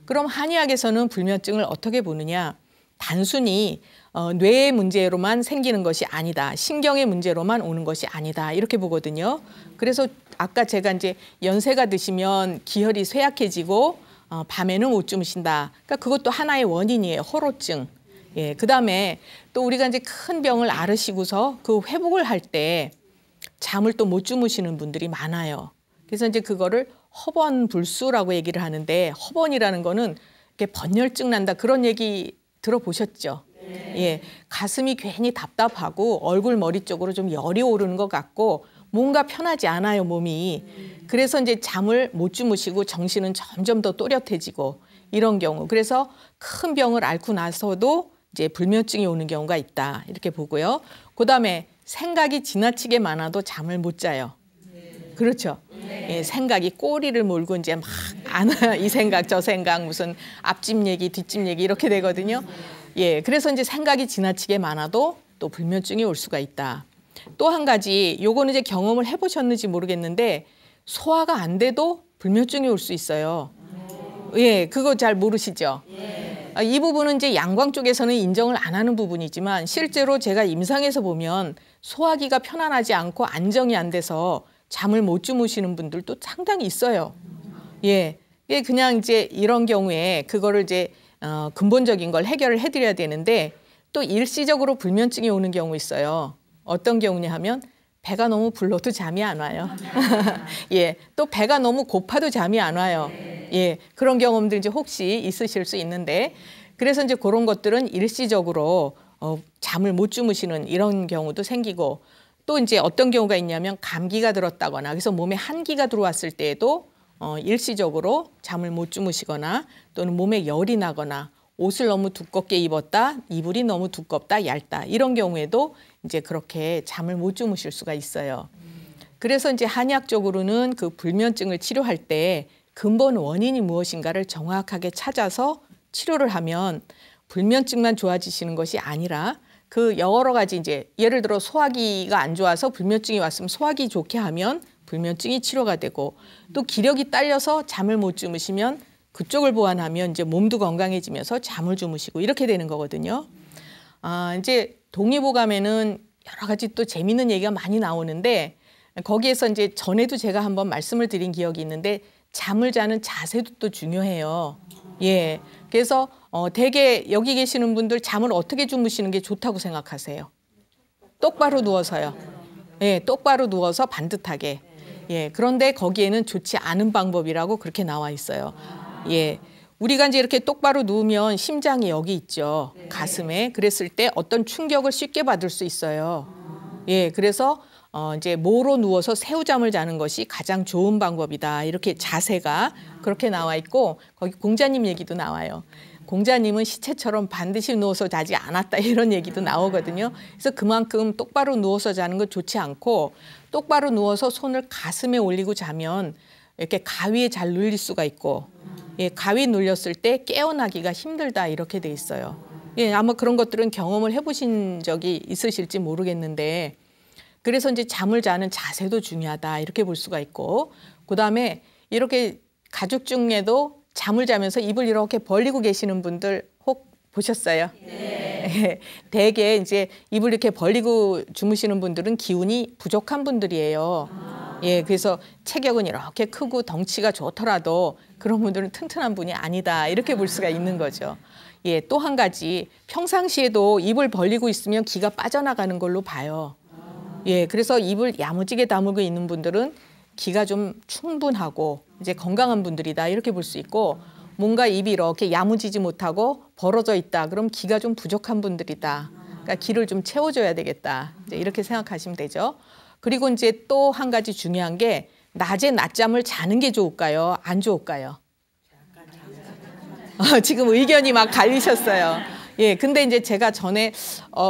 그럼 한의학에서는 불면증을 어떻게 보느냐? 단순히 뇌의 문제로만 생기는 것이 아니다. 신경의 문제로만 오는 것이 아니다. 이렇게 보거든요. 그래서 아까 제가 이제 연세가 드시면 기혈이 쇠약해지고 밤에는 못 주무신다. 그러니까 그것도 하나의 원인이에요. 호로증. 예, 그다음에 또 우리가 이제 큰 병을 앓으시고서 그 회복을 할 때 잠을 또 못 주무시는 분들이 많아요. 그래서 이제 그거를 허번불수라고 얘기를 하는데, 허번이라는 거는 이렇게 번열증 난다 그런 얘기 들어보셨죠? 예, 가슴이 괜히 답답하고 얼굴 머리 쪽으로 좀 열이 오르는 것 같고 뭔가 편하지 않아요, 몸이. 그래서 이제 잠을 못 주무시고 정신은 점점 더 또렷해지고 이런 경우. 그래서 큰 병을 앓고 나서도 이제 불면증이 오는 경우가 있다. 이렇게 보고요. 그다음에 생각이 지나치게 많아도 잠을 못 자요. 그렇죠. 예, 생각이 꼬리를 몰고 이제 막 이 생각 저 생각 무슨 앞집 얘기 뒷집 얘기 이렇게 되거든요. 예, 그래서 이제 생각이 지나치게 많아도 또 불면증이 올 수가 있다. 또 한 가지, 요거는 이제 경험을 해보셨는지 모르겠는데 소화가 안 돼도 불면증이 올 수 있어요. 예, 그거 잘 모르시죠? 이 부분은 이제 양광 쪽에서는 인정을 안 하는 부분이지만 실제로 제가 임상에서 보면 소화기가 편안하지 않고 안정이 안 돼서 잠을 못 주무시는 분들도 상당히 있어요. 예, 그냥 이제 이런 경우에 그거를 이제 근본적인 걸 해결을 해드려야 되는데 또 일시적으로 불면증이 오는 경우 있어요. 어떤 경우냐 하면 배가 너무 불러도 잠이 안 와요. 예, 또 배가 너무 고파도 잠이 안 와요. 예, 그런 경험들 이제 혹시 있으실 수 있는데 그래서 이제 그런 것들은 일시적으로 잠을 못 주무시는 이런 경우도 생기고 또 이제 어떤 경우가 있냐면 감기가 들었다거나 그래서 몸에 한기가 들어왔을 때에도 일시적으로 잠을 못 주무시거나 또는 몸에 열이 나거나 옷을 너무 두껍게 입었다, 이불이 너무 두껍다, 얇다 이런 경우에도 이제 그렇게 잠을 못 주무실 수가 있어요. 그래서 이제 한의학적으로는 그 불면증을 치료할 때 근본 원인이 무엇인가를 정확하게 찾아서 치료를 하면 불면증만 좋아지시는 것이 아니라 그 여러 가지 이제 예를 들어 소화기가 안 좋아서 불면증이 왔으면 소화기 좋게 하면 불면증이 치료가 되고 또 기력이 딸려서 잠을 못 주무시면 그쪽을 보완하면 이제 몸도 건강해지면서 잠을 주무시고 이렇게 되는 거거든요. 이제 동의보감에는 여러 가지 또 재미있는 얘기가 많이 나오는데 거기에서 이제 전에도 제가 한번 말씀을 드린 기억이 있는데 잠을 자는 자세도 또 중요해요. 예, 그래서 대개 여기 계시는 분들 잠을 어떻게 주무시는 게 좋다고 생각하세요? 똑바로 누워서요. 예, 똑바로 누워서 반듯하게. 예, 그런데 거기에는 좋지 않은 방법이라고 그렇게 나와 있어요. 예, 우리가 이제 이렇게 똑바로 누우면 심장이 여기 있죠. 가슴에. 그랬을 때 어떤 충격을 쉽게 받을 수 있어요. 예, 그래서 이제 모로 누워서 새우잠을 자는 것이 가장 좋은 방법이다. 이렇게 자세가 그렇게 나와 있고 거기 공자님 얘기도 나와요. 공자님은 시체처럼 반드시 누워서 자지 않았다 이런 얘기도 나오거든요. 그래서 그만큼 똑바로 누워서 자는 건 좋지 않고 똑바로 누워서 손을 가슴에 올리고 자면 이렇게 가위에 잘 눌릴 수가 있고 예, 가위 눌렸을 때 깨어나기가 힘들다 이렇게 돼 있어요. 예, 아마 그런 것들은 경험을 해보신 적이 있으실지 모르겠는데 그래서 이제 잠을 자는 자세도 중요하다 이렇게 볼 수가 있고 그다음에 이렇게 가족 중에도 잠을 자면서 입을 이렇게 벌리고 계시는 분들 혹 보셨어요? 네. 대개 이제 입을 이렇게 벌리고 주무시는 분들은 기운이 부족한 분들이에요. 예, 그래서 체격은 이렇게 크고 덩치가 좋더라도 그런 분들은 튼튼한 분이 아니다 이렇게 볼 수가 있는 거죠. 예, 또 한 가지 평상시에도 입을 벌리고 있으면 기가 빠져나가는 걸로 봐요. 예, 그래서 입을 야무지게 다물고 있는 분들은 기가 좀 충분하고 이제 건강한 분들이다 이렇게 볼 수 있고 뭔가 입이 이렇게 야무지지 못하고 벌어져 있다 그럼 기가 좀 부족한 분들이다. 그러니까 기를 좀 채워줘야 되겠다. 이제 이렇게 생각하시면 되죠. 그리고 이제 또 한 가지 중요한 게 낮에 낮잠을 자는 게 좋을까요? 안 좋을까요? 지금 의견이 막 갈리셨어요. 예, 근데 이제 제가 전에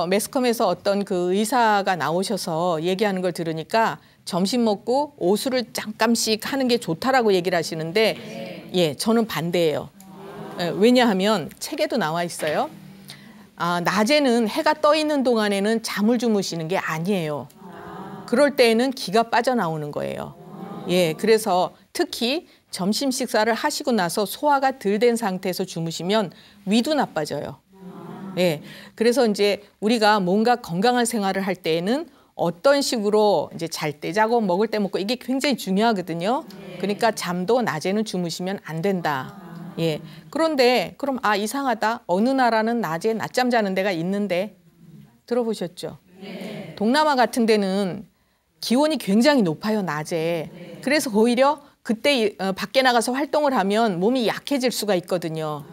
매스컴에서 어떤 그 의사가 나오셔서 얘기하는 걸 들으니까 점심 먹고 오수를 잠깐씩 하는 게 좋다라고 얘기를 하시는데 예, 저는 반대예요. 예, 왜냐하면 책에도 나와 있어요. 낮에는 해가 떠 있는 동안에는 잠을 주무시는 게 아니에요. 그럴 때에는 기가 빠져나오는 거예요. 예, 그래서 특히 점심 식사를 하시고 나서 소화가 덜 된 상태에서 주무시면 위도 나빠져요. 예. 그래서 이제 우리가 뭔가 건강한 생활을 할 때에는 어떤 식으로 이제 잘 때 자고 먹을 때 먹고 이게 굉장히 중요하거든요. 그러니까 잠도 낮에는 주무시면 안 된다. 예. 그런데 그럼 이상하다. 어느 나라는 낮에 낮잠 자는 데가 있는데 들어보셨죠? 동남아 같은 데는 기온이 굉장히 높아요, 낮에. 그래서 오히려 그때 밖에 나가서 활동을 하면 몸이 약해질 수가 있거든요.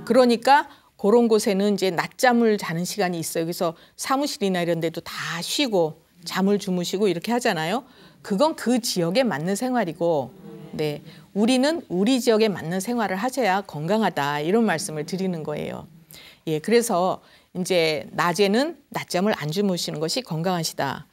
그러니까 그런 곳에는 이제 낮잠을 자는 시간이 있어요. 그래서 사무실이나 이런 데도 다 쉬고 잠을 주무시고 이렇게 하잖아요. 그건 그 지역에 맞는 생활이고, 네, 우리는 우리 지역에 맞는 생활을 하셔야 건강하다 이런 말씀을 드리는 거예요. 예, 그래서 이제 낮에는 낮잠을 안 주무시는 것이 건강하시다.